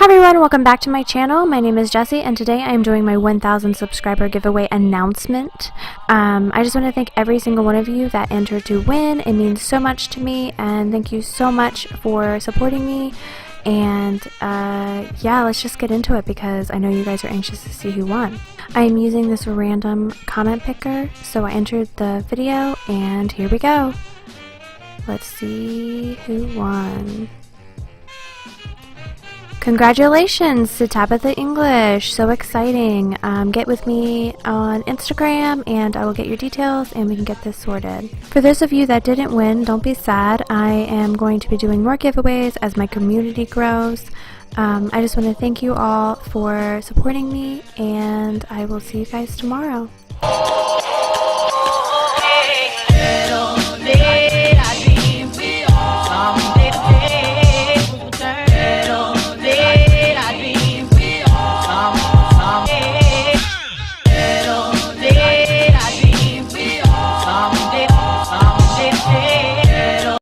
Hi everyone, welcome back to my channel. My name is Jessie and today I am doing my 1000 subscriber giveaway announcement. I just want to thank every single one of you that entered to win. It means so much to me and thank you so much for supporting me. And yeah, let's just get into it because I know you guys are anxious to see who won. I am using this random comment picker, so I entered the video and here we go. Let's see who won. Congratulations to Tabitha English, so exciting. Get with me on Instagram and I will get your details and we can get this sorted. For those of you that didn't win, don't be sad. I am going to be doing more giveaways as my community grows. I just want to thank you all for supporting me and I will see you guys tomorrow.